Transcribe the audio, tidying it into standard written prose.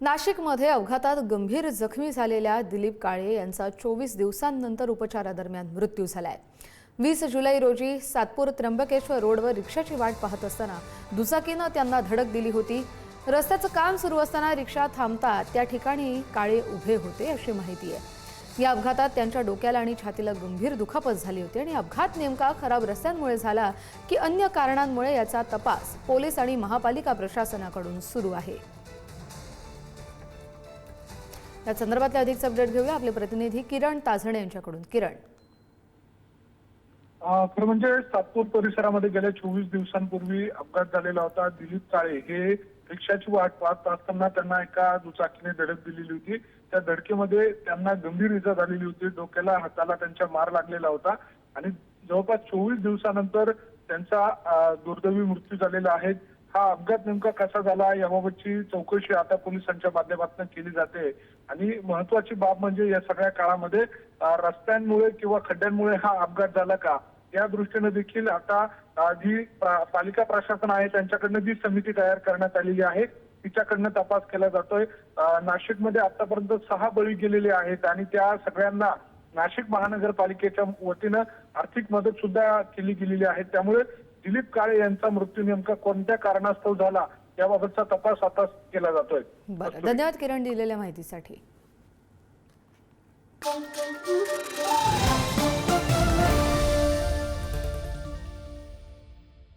नाशिकमध्ये अपघातात गंभीर जखमी झालेल्या दिलीप काळे यांचा 24 दिवसांनंतर उपचारादरम्यान मृत्यू झालाय। 20 जुलै रोजी सातपूर त्र्यंबकेश्वर रोडवर रिक्षाची वाट पाहत असताना दुचाकीने त्यांना धडक दिली होती। रस्त्याचं काम सुरू असताना रिक्षा थांबतात त्या ठिकाणी काळे उभे होते अशी माहिती आहे। या अपघातात त्यांच्या डोक्याला आणि छातीला गंभीर दुखापत झाली होती आणि अपघात नेमका खराब रस्त्यांमुळे झाला की अन्य कारणांमुळे याचा तपास पोलीस आणि महापालिका प्रशासनाकडून सुरू आहे। या संदर्भातले अधिक अपडेट घेऊया आपले प्रतिनिधी किरण ताझणे यांच्याकडून। किरण, खरं म्हणजे सातपूर परिसरामध्ये गेल्या 24 दिवसांपूर्वी अपघात झालेला होता। दिलीप काळे हे रिक्षाची वाट पाहत असताना त्यांना एका दुचाकीने धडक दिलेली होती। त्या धडकेमध्ये त्यांना गंभीर इजा झालेली होती। डोक्याला हाताला त्यांच्या मार लागलेला होता आणि जवळपास 24 दिवसानंतर त्यांचा दुर्दैवी मृत्यू झालेला आहे। हा अपघात नेमका कसा झाला याबाबतची चौकशी आता पोलिसांच्या माध्यमातून केली जाते आणि महत्त्वाची बाब म्हणजे या सगळ्या काळामध्ये रस्त्यांमुळे किंवा खड्ड्यांमुळे हा अपघात झाला का या दृष्टीने देखील आता जी पालिका प्रशासन आहे त्यांच्याकडनं जी समिती तयार करण्यात आलेली आहे तिच्याकडनं तपास केला जातोय। नाशिकमध्ये आतापर्यंत 6 बळी गेलेले आहेत आणि त्या सगळ्यांना नाशिक महानगरपालिकेच्या वतीनं आर्थिक मदत सुद्धा केली गेलेली आहे। त्यामुळे दिलीप काळे यांचा मृत्यू नेमका कोणत्या कारणास्तव झाला याबाबतचा तपास आता केला जातोय। धन्यवाद किरण दिलेल्या माहितीसाठी।